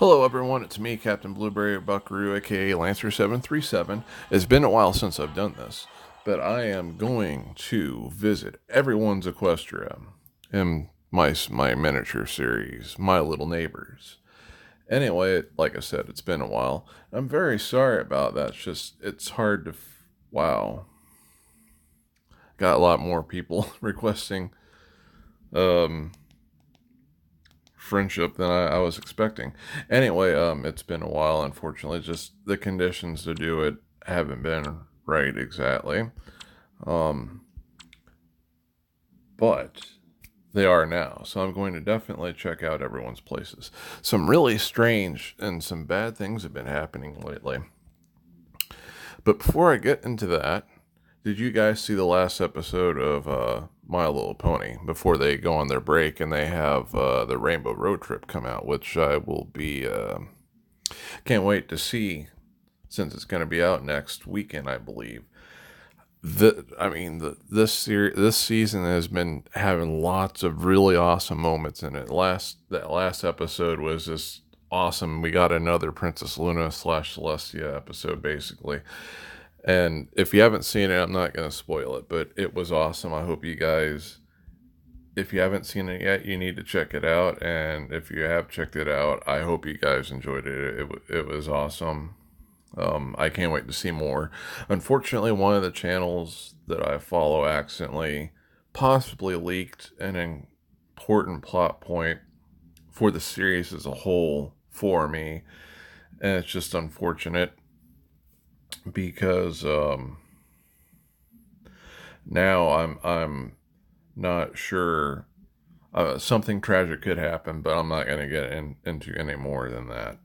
Hello, everyone. It's me, Captain Blueberry Buckaroo, aka Lancer737. It's been a while since I've done this, but I am going to visit everyone's Equestria in my miniature series, My Little Neighbors. Anyway, like I said, it's been a while. I'm very sorry about that. It's hard to. Wow. Got a lot more people requesting um, friendship than I was expecting. Anyway, it's been a while. Unfortunately, just the conditions to do it haven't been right exactly. Um, but they are now. So I'm going to definitely check out everyone's places. Some really strange and some bad things have been happening lately. But before I get into that, did you guys see the last episode of My Little Pony before they go on their break and they have the Rainbow Road Trip come out, which I will be can't wait to see since it's going to be out next weekend, I believe. This season has been having lots of really awesome moments in it. That last episode was just awesome. We got another Princess Luna / Celestia episode basically. And if you haven't seen it, I'm not going to spoil it, but it was awesome. I hope you guys, if you haven't seen it yet, you need to check it out. And if you have checked it out, I hope you guys enjoyed it. It was awesome. I can't wait to see more. Unfortunately, one of the channels that I follow accidentally possibly leaked an important plot point for the series as a whole for me. And it's just unfortunate because now I'm not sure. Something tragic could happen, but I'm not going to get into any more than that.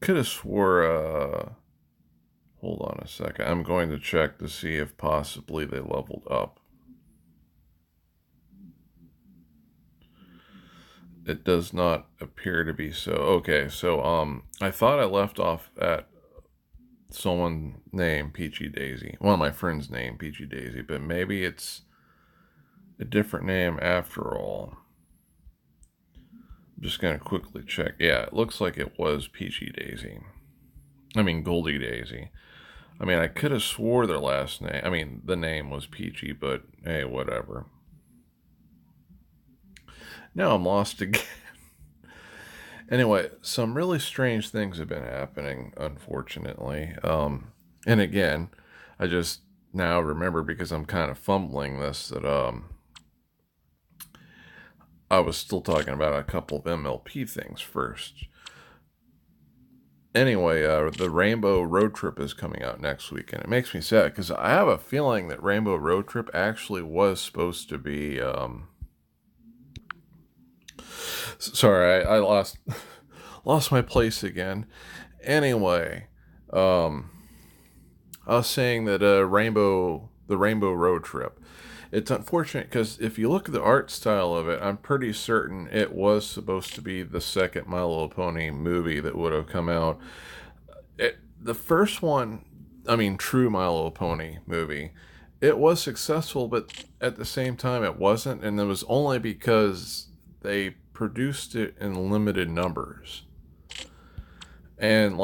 Could have swore. Hold on a second. I'm going to check to see if possibly they leveled up. It does not appear to be so. Okay, so I thought I left off at someone named Peachy Daisy. One of my friends named Peachy Daisy, but maybe it's a different name after all. I'm just going to quickly check. Yeah, it looks like it was Peachy Daisy. I mean, Goldie Daisy. I mean, I could have swore their last name. I mean, the name was Peachy, but hey, whatever. Now I'm lost again. Anyway, some really strange things have been happening, unfortunately. And again, I just now remember because I'm kind of fumbling this that I was still talking about a couple of MLP things first. Anyway, the Rainbow Road Trip is coming out next week, and it makes me sad because I have a feeling that Rainbow Road Trip actually was supposed to be. Sorry, I lost my place again. Anyway, I was saying that the Rainbow Road Trip. It's unfortunate because if you look at the art style of it, I'm pretty certain it was supposed to be the second My Little Pony movie that would have come out. The first one, I mean, true My Little Pony movie, it was successful, but at the same time, it wasn't, and it was only because they produced it in limited numbers. And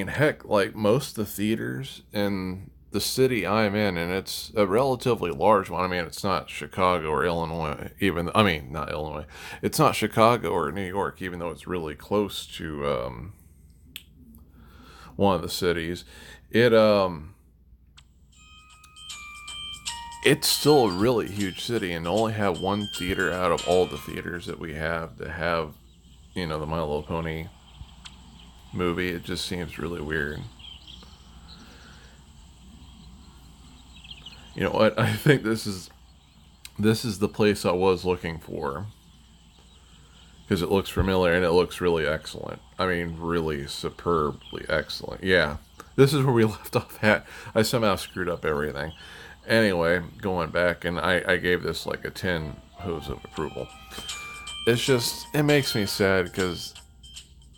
heck, like most of the theaters in the city I'm in, and it's a relatively large one. I mean, it's not Chicago or Illinois, not Illinois. It's not Chicago or New York, even though it's really close to one of the cities. It it's still a really huge city, and only have one theater out of all the theaters that we have to have, the My Little Pony movie. It just seems really weird. You know what? I think this is the place I was looking for because it looks familiar and it looks really excellent. I mean, really superbly excellent. Yeah, this is where we left off at. I somehow screwed up everything. Anyway, going back, and I gave this like a 10 hose of approval. It makes me sad because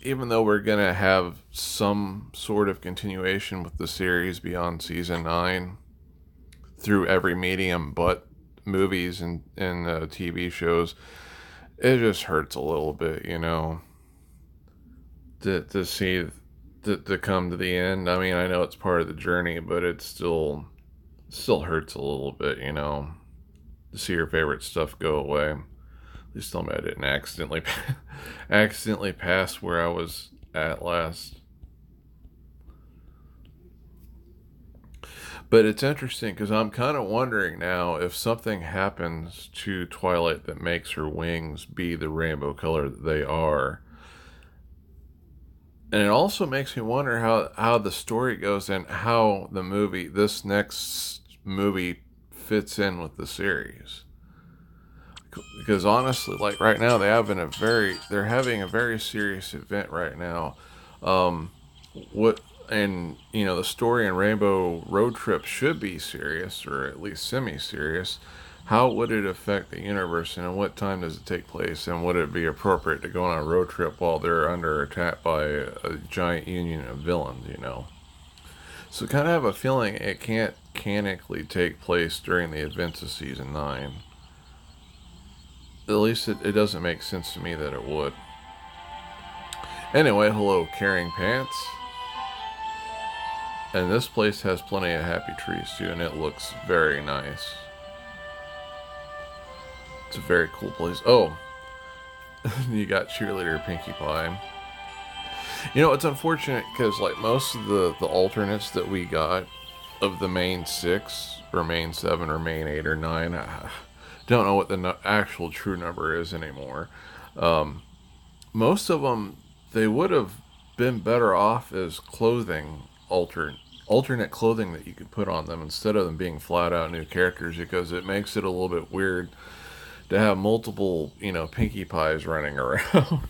even though we're going to have some sort of continuation with the series beyond season 9 through every medium but movies and TV shows, it just hurts a little bit, to see to come to the end. I mean, I know it's part of the journey, but it still hurts a little bit, to see your favorite stuff go away. Please tell me I didn't accidentally pass where I was at last. But it's interesting because I'm kind of wondering now if something happens to Twilight that makes her wings be the rainbow color that they are. And it also makes me wonder how the story goes and how this next movie, fits in with the series. Because honestly, like right now, they're having a very serious event right now. Um, what and the story in Rainbow Road Trip should be serious or at least semi-serious. How would it affect the universe, and at what time does it take place, and would it be appropriate to go on a road trip while they're under attack by a giant union of villains? So kind of have a feeling it can't canonically take place during the events of season 9. At least it doesn't make sense to me that it would. Anyway, hello, Carrying Pants. And this place has plenty of happy trees too, and it looks very nice. It's a very cool place. Oh, you got cheerleader Pinkie Pie. It's unfortunate because like most of the alternates that we got of the main 6 or main 7 or main 8 or 9, I don't know what the actual true number is anymore. Most of them, they would have been better off as clothing, alternate clothing that you could put on them instead of them being flat out new characters, because it makes it a little bit weird to have multiple, Pinkie Pies running around.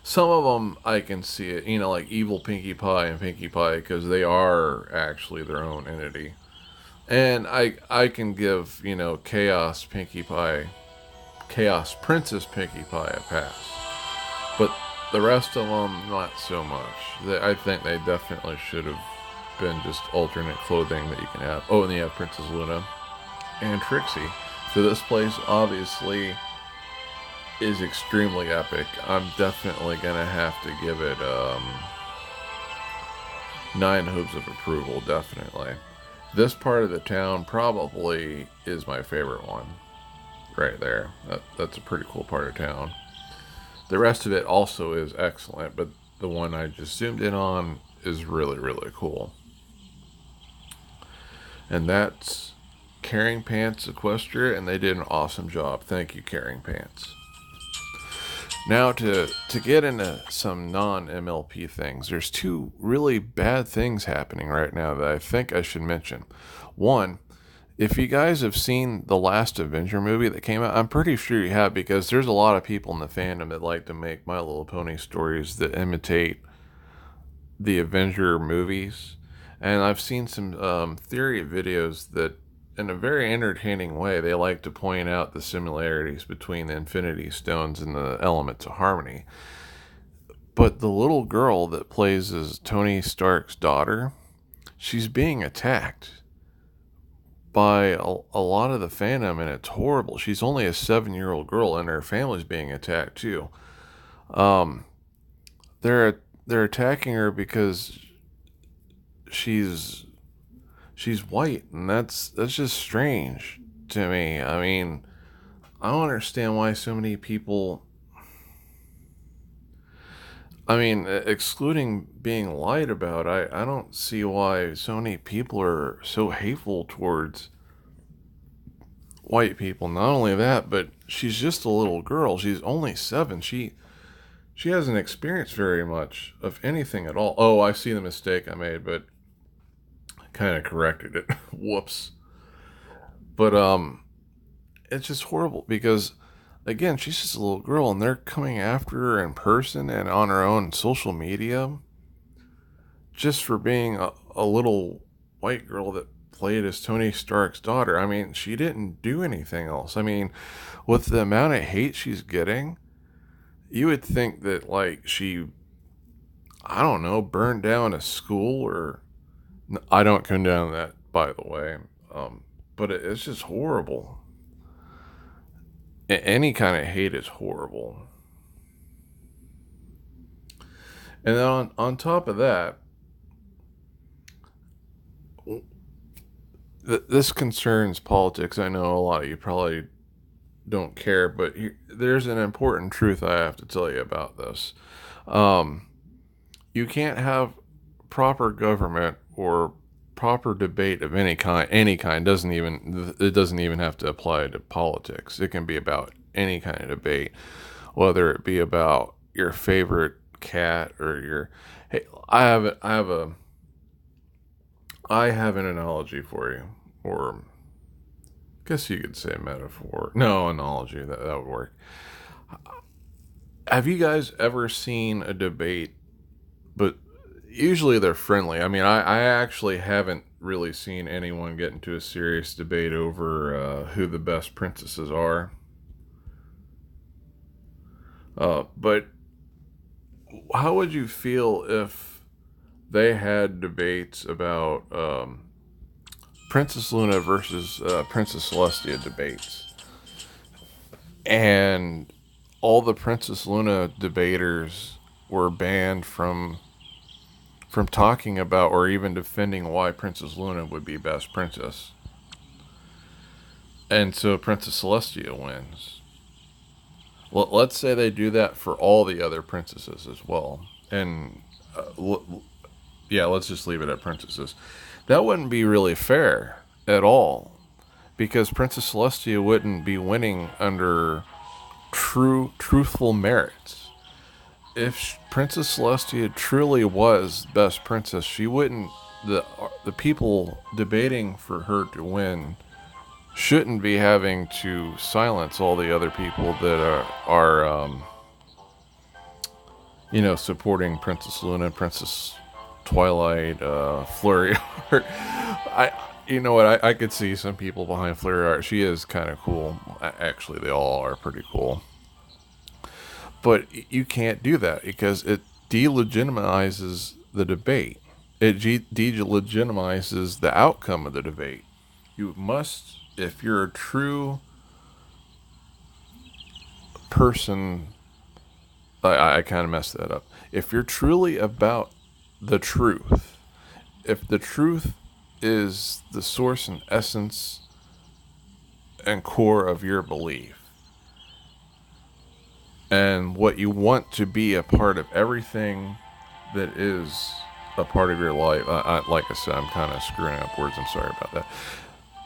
Some of them I can see it, like Evil Pinkie Pie and Pinkie Pie, because they are actually their own entity. And I can give, Chaos Pinkie Pie, Chaos Princess Pinkie Pie a pass. But the rest of them, not so much. I think they definitely should have been just alternate clothing that you can have. Oh, and you have Princess Luna and Trixie. So this place obviously is extremely epic. I'm definitely gonna have to give it 9 hooves of approval, definitely. This part of the town probably is my favorite one. Right there. That's a pretty cool part of town. The rest of it also is excellent, but the one I just zoomed in on is really, really cool. And that's Carrying Pants Equestria, and they did an awesome job. Thank you, Carrying Pants. Now to get into some non-MLP things, there's 2 really bad things happening right now that I think I should mention. One, if you guys have seen the last Avenger movie that came out, I'm pretty sure you have, because there's a lot of people in the fandom that like to make My Little Pony stories that imitate the Avenger movies. And I've seen some theory videos that, in a very entertaining way, they like to point out the similarities between the Infinity Stones and the Elements of Harmony. But the little girl that plays as Tony Stark's daughter, she's being attacked by a lot of the fandom, and it's horrible. She's only a 7-year-old girl, and her family's being attacked too. They're attacking her because she's white, and that's just strange to me. I mean, I don't understand why so many people, I mean, excluding being lied about, I don't see why so many people are so hateful towards white people. Not only that, but she's just a little girl. She's only 7. She hasn't experienced very much of anything at all. Oh, I see the mistake I made, but kind of corrected it. Whoops. But it's just horrible because, again, she's just a little girl, and they're coming after her in person and on her own social media just for being a little white girl that played as Tony Stark's daughter. I mean, she didn't do anything else. I mean, with the amount of hate she's getting, you would think that, like, she, I don't know, burned down a school, or I don't condone that, by the way. but it's just horrible. Any kind of hate is horrible. And then on top of that, this concerns politics. I know a lot of you probably don't care, but there's an important truth I have to tell you about this. Um, you can't have proper government or proper debate of any kind. Any kind doesn't even have to apply to politics. It can be about any kind of debate, whether it be about your favorite cat or your. Hey, I have an analogy for you, or I guess you could say metaphor. No, analogy, that would work. Have you guys ever seen a debate? But usually they're friendly. I mean, I actually haven't really seen anyone get into a serious debate over who the best princesses are. But how would you feel if they had debates about Princess Luna versus Princess Celestia debates? And all the Princess Luna debaters were banned from talking about or even defending why Princess Luna would be best princess. And so Princess Celestia wins. Well, let's say they do that for all the other princesses as well. And yeah, let's just leave it at princesses. That wouldn't be really fair at all, because Princess Celestia wouldn't be winning under truthful merits. If Princess Celestia truly was best princess, she wouldn't. The people debating for her to win shouldn't be having to silence all the other people that are supporting Princess Luna, Princess Twilight, Flurry Art. You know what? I could see some people behind Flurry Art. She is kind of cool. Actually, they all are pretty cool. But you can't do that because it delegitimizes the debate. It delegitimizes the outcome of the debate. You must, if you're a true person, I kind of messed that up. If you're truly about the truth, if the truth is the source and essence and core of your belief, and what you want to be a part of everything that is a part of your life. Like I said, I'm kind of screwing up words. I'm sorry about that.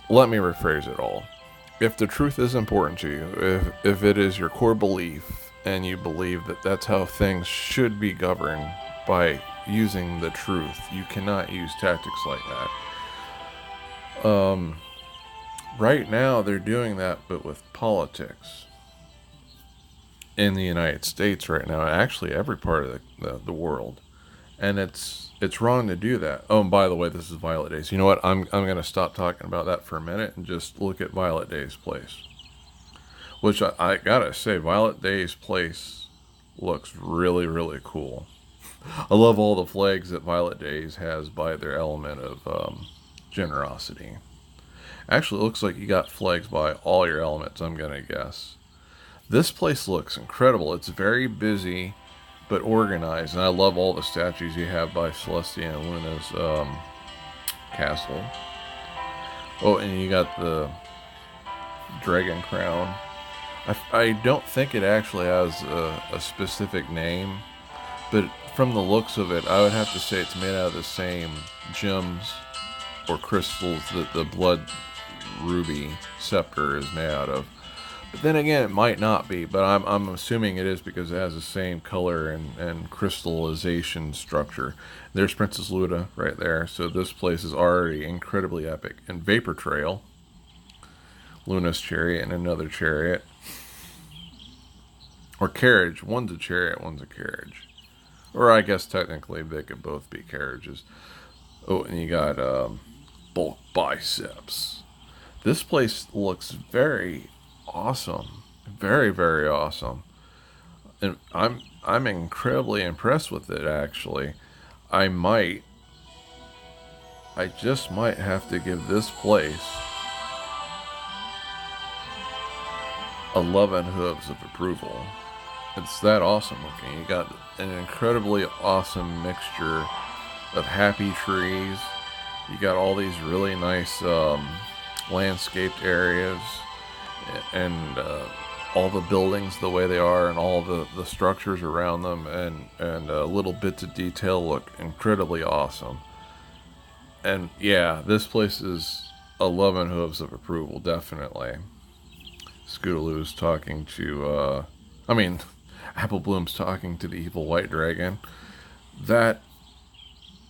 Let me rephrase it all. If the truth is important to you, if it is your core belief and you believe that that's how things should be governed by using the truth, you cannot use tactics like that. Right now, they're doing that, but with politics. In the United States right now, actually every part of the world, and it's wrong to do that. Oh, and by the way, this is Violet Days. You know what? I'm gonna stop talking about that for a minute and just look at Violet Days Place, which I gotta say, Violet Days Place looks really, really cool. I love all the flags that Violet Days has by their element of generosity. Actually, it looks like you got flags by all your elements, I'm gonna guess. This place looks incredible. It's very busy, but organized. And I love all the statues you have by Celestia and Luna's castle. Oh, and you got the dragon crown. I don't think it actually has a specific name, but from the looks of it, I would have to say it's made out of the same gems or crystals that the blood ruby scepter is made out of. But then again, it might not be, but I'm assuming it is because it has the same color and crystallization structure. There's Princess Luna right there, so this place is already incredibly epic. And Vapor Trail, Luna's chariot and another chariot. Or carriage. One's a chariot, one's a carriage. Or I guess technically they could both be carriages. Oh, and you got bulk biceps. This place looks very awesome, very, very awesome, and I'm incredibly impressed with it. Actually, I just might have to give this place 11 hooves of approval. It's that awesome looking. You got an incredibly awesome mixture of happy trees. You got all these really nice landscaped areas, and all the buildings the way they are, and all the structures around them, and little bits of detail look incredibly awesome. And yeah, this place is 11 hooves of approval, definitely. Scootaloo's talking to, I mean, Apple Bloom's talking to the evil white dragon. That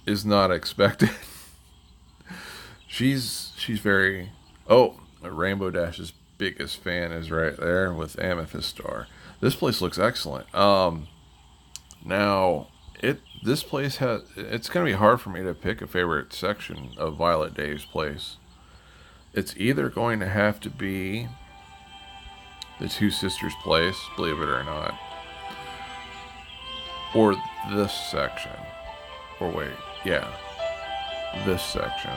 is not expected. she's very. Oh, Rainbow Dash's biggest fan is right there with Amethyst Star. This place looks excellent. Now this place has. It's gonna be hard for me to pick a favorite section of Violet Dave's place. It's either going to have to be the Two Sisters place, believe it or not, or this section. Or wait, yeah, this section.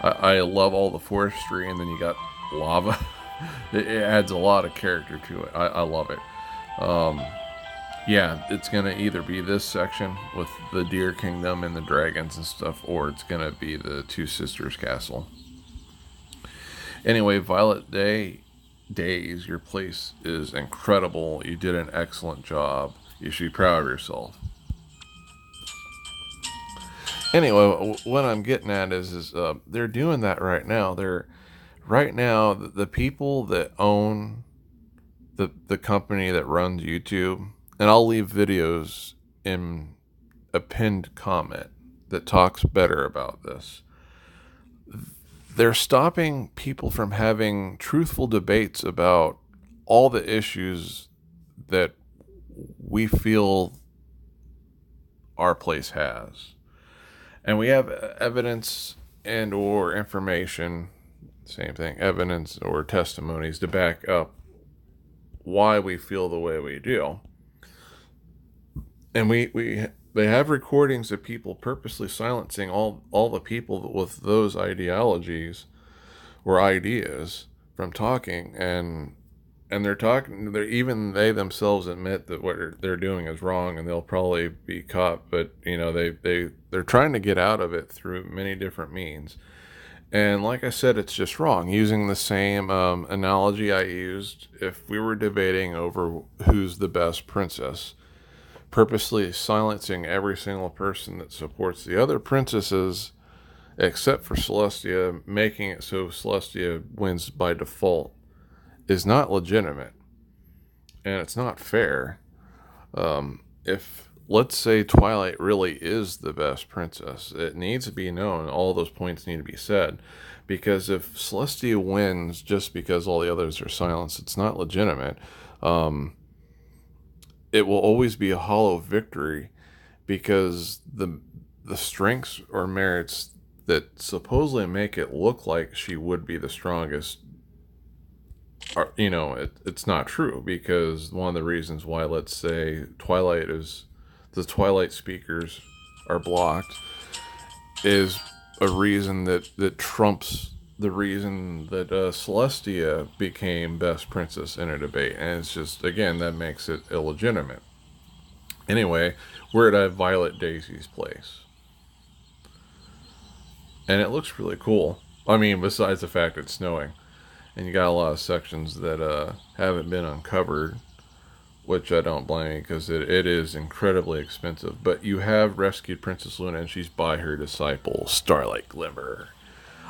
I love all the forestry, and then you got lava. It adds a lot of character to it. I love it. Yeah, it's gonna either be this section with the Deer Kingdom and the dragons and stuff, or it's gonna be the Two Sisters Castle. Anyway, Violet Days, your place is incredible. You did an excellent job. You should be proud of yourself. Anyway, what I'm getting at is they're doing that right now. The people that own the company that runs YouTube, and I'll leave videos in a pinned comment that talks better about this. They're stopping people from having truthful debates about all the issues that we feel our place has. And we have evidence and or information, same thing, evidence or testimonies to back up why we feel the way we do. And they have recordings of people purposely silencing all the people with those ideologies or ideas from talking, and they themselves admit that what they're doing is wrong, and they'll probably be caught, but they're trying to get out of it through many different means. And like I said, it's just wrong. Using the same analogy I used if we were debating over who's the best princess, purposely silencing every single person that supports the other princesses except for Celestia, making it so Celestia wins by default, is not legitimate, and it's not fair. If, let's say, Twilight really is the best princess, it needs to be known. All those points need to be said, because if Celestia wins just because all the others are silenced, it's not legitimate. It will always be a hollow victory, because the strengths or merits that supposedly make it look like she would be the strongest are, it's not true, because one of the reasons why, let's say, the Twilight speakers are blocked is a reason that trumps the reason that Celestia became best princess in a debate. And it's just, again, that makes it illegitimate. Anyway, we're at Violet Daisy's place, and it looks really cool. I mean, besides the fact it's snowing, and you got a lot of sections that haven't been uncovered, which I don't blame, because it is incredibly expensive. But you have rescued Princess Luna, and she's by her disciple, Starlight Glimmer.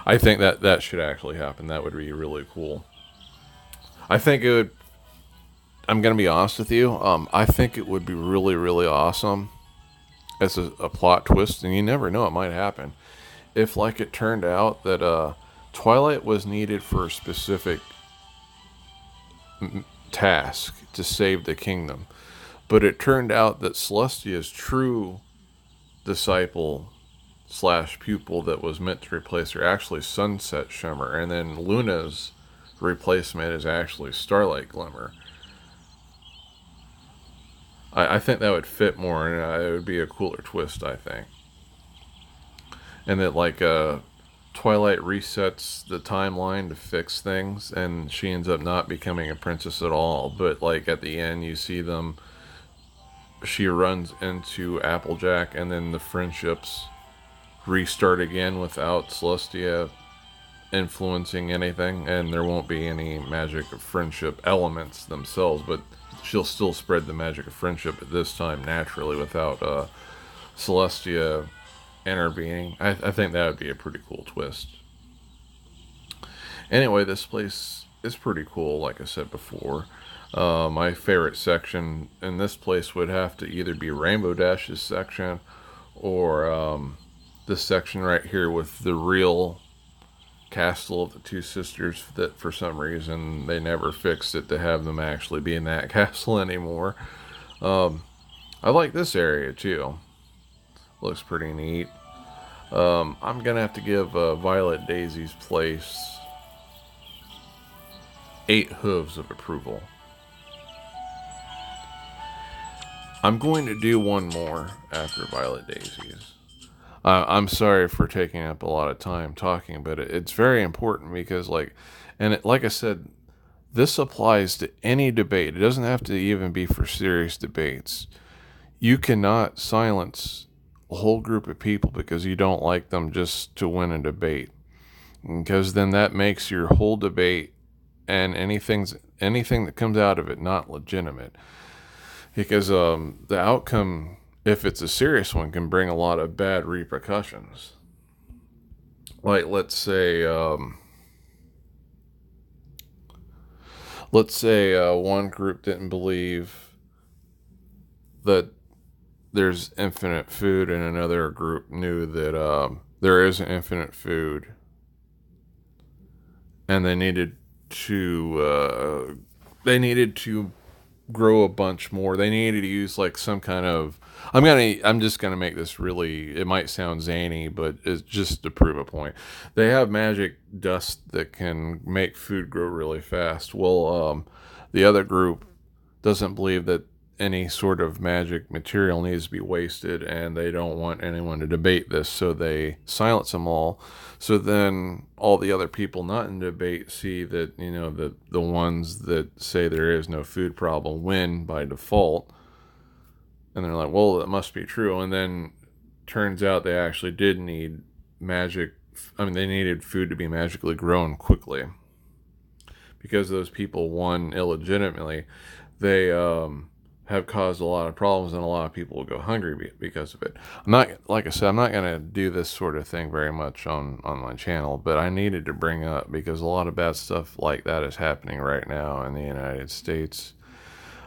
I think that should actually happen. That would be really cool. I think it would. I'm going to be honest with you. I think it would be really, really awesome as a plot twist, and you never know, it might happen. If, like, it turned out that Twilight was needed for a specific task to save the kingdom, but it turned out that Celestia's true disciple / pupil that was meant to replace her actually Sunset Shimmer, and then Luna's replacement is actually Starlight Glimmer. I think that would fit more, and it would be a cooler twist, I think. And that, like, Twilight resets the timeline to fix things, and she ends up not becoming a princess at all. But like at the end, you see them. She runs into Applejack, and then the friendships restart again without Celestia influencing anything, and there won't be any magic of friendship elements themselves, but she'll still spread the magic of friendship at this time naturally without Celestia intervening. I think that would be a pretty cool twist. Anyway, this place is pretty cool, like I said before. My favorite section in this place would have to either be Rainbow Dash's section or this section right here with the real castle of the two sisters that for some reason they never fixed it to have them actually be in that castle anymore. I like this area too. Looks pretty neat. I'm gonna have to give Violet Daisy's place 8 hooves of approval. I'm going to do one more after Violet Daisy's. I'm sorry for taking up a lot of time talking, but it's very important because, like I said, this applies to any debate. It doesn't have to even be for serious debates. You cannot silence a whole group of people because you don't like them just to win a debate, because then that makes your whole debate and anything that comes out of it not legitimate. Because the outcome, if it's a serious one, can bring a lot of bad repercussions. Like let's say one group didn't believe that there's infinite food, and another group knew that there isn't infinite food, and they needed to grow a bunch more. They needed to use like some kind of. I'm just gonna make this really. It might sound zany, but it's just to prove a point. They have magic dust that can make food grow really fast. Well, the other group doesn't believe that any sort of magic material needs to be wasted, and they don't want anyone to debate this, so they silence them all. So then all the other people not in debate see that, the ones that say there is no food problem win by default, and they're like, well, that must be true. And then turns out they actually did need magic. They needed food to be magically grown quickly because those people won illegitimately. They have caused a lot of problems, and a lot of people will go hungry because of it. Like I said, I'm not going to do this sort of thing very much on my channel, but I needed to bring up because a lot of bad stuff like that is happening right now in the United States.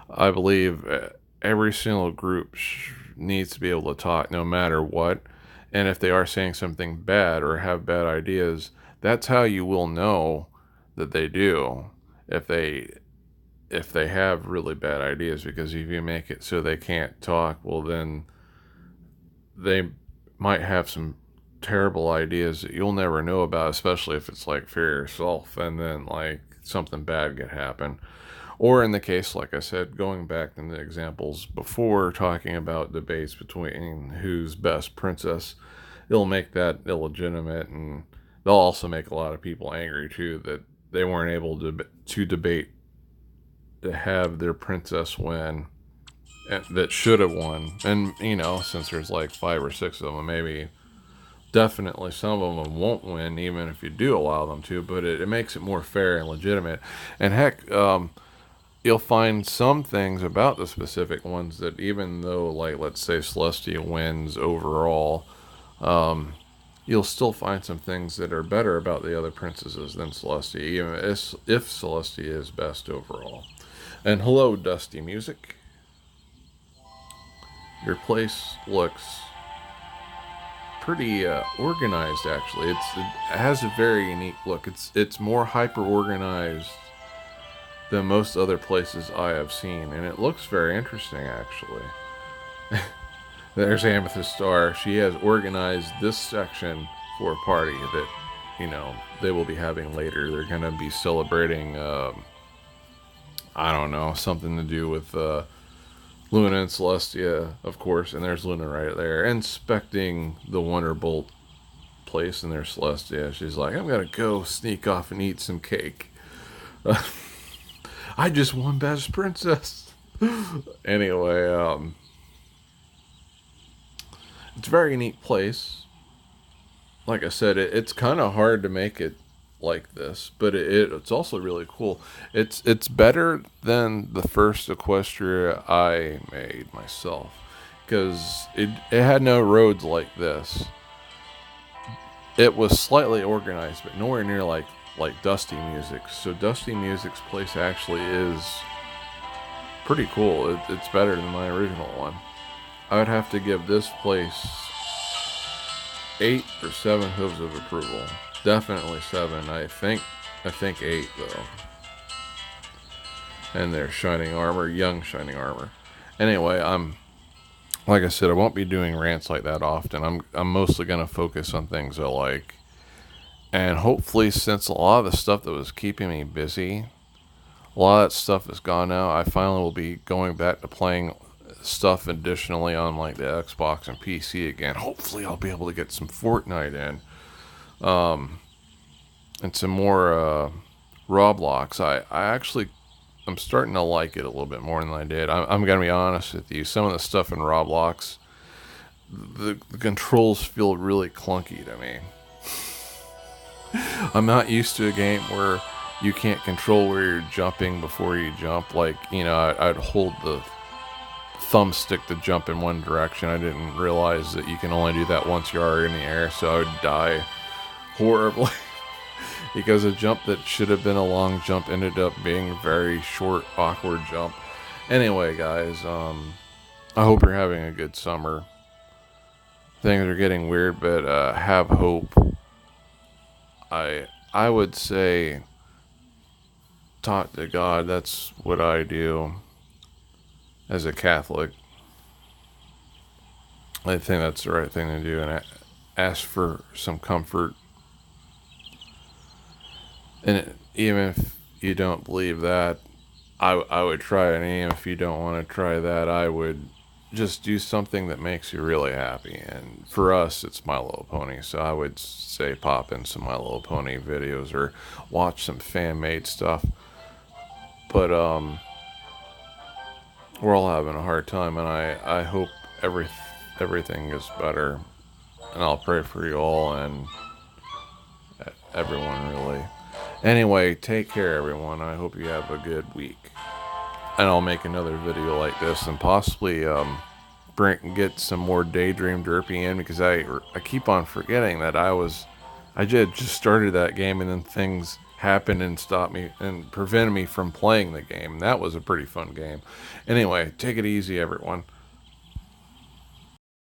I believe every single group needs to be able to talk no matter what, and if they are saying something bad or have bad ideas, that's how you will know that they do. If they have really bad ideas, because if you make it so they can't talk, well, then they might have some terrible ideas that you'll never know about, especially if it's like for yourself, and then like something bad could happen. Or in the case, like I said, going back in the examples before, talking about debates between who's best princess, it'll make that illegitimate, and they'll also make a lot of people angry too that they weren't able to debate to have their princess win that should have won. And since there's like 5 or 6 of them, maybe definitely some of them won't win even if you do allow them to, but it makes it more fair and legitimate. And heck, you'll find some things about the specific ones that, even though, like, let's say Celestia wins overall, you'll still find some things that are better about the other princesses than Celestia, even if Celestia is best overall. And hello, Dusty Music. Your place looks pretty organized, actually. It has a very unique look. It's more hyper organized than most other places I have seen, and it looks very interesting, actually. There's Amethyst Star. She has organized this section for a party that they will be having later. They're gonna be celebrating. I don't know, something to do with Luna and Celestia, of course, and there's Luna right there, inspecting the Wonderbolt place in there, Celestia. She's like, I'm gonna go sneak off and eat some cake. I just won Best Princess. Anyway, it's a very neat place. Like I said, it's kind of hard to make it like this, but it's also really cool. It's better than the first Equestria I made myself, because it had no roads like this. It was slightly organized, but nowhere near like Dusty Music. So Dusty Music's place actually is pretty cool. It's better than my original one. I would have to give this place 8 or 7 hooves of approval. Definitely 7. I think 8 though. And there's Shining Armor, young Shining Armor. Anyway, like I said, I won't be doing rants like that often. I'm mostly gonna focus on things I like. And hopefully, since a lot of the stuff that was keeping me busy, a lot of that stuff is gone now. I finally will be going back to playing stuff additionally on like the Xbox and PC again. Hopefully I'll be able to get some Fortnite in. And some more Roblox. I'm starting to like it a little bit more than I did. I'm gonna be honest with you. Some of the stuff in Roblox, the controls feel really clunky to me. I'm not used to a game where you can't control where you're jumping before you jump. Like, I'd hold the thumbstick to jump in one direction. I didn't realize that you can only do that once you are in the air, so I would die horribly. Because a jump that should have been a long jump ended up being a very short, awkward jump. Anyway, guys, I hope you're having a good summer. Things are getting weird, but have hope. I would say talk to God. That's what I do as a Catholic. I think that's the right thing to do, and ask for some comfort. And even if you don't believe that, I would try it. And even if you don't want to try that, I would just do something that makes you really happy. And for us, it's My Little Pony. So I would say pop in some My Little Pony videos or watch some fan-made stuff. But we're all having a hard time, and I hope everything is better. And I'll pray for you all and everyone, really. Anyway, take care, everyone. I hope you have a good week. And I'll make another video like this and possibly get some more Daydream Derpy in, because I keep on forgetting that I just started that game, and then things happened and stopped me and prevented me from playing the game. That was a pretty fun game. Anyway, take it easy, everyone.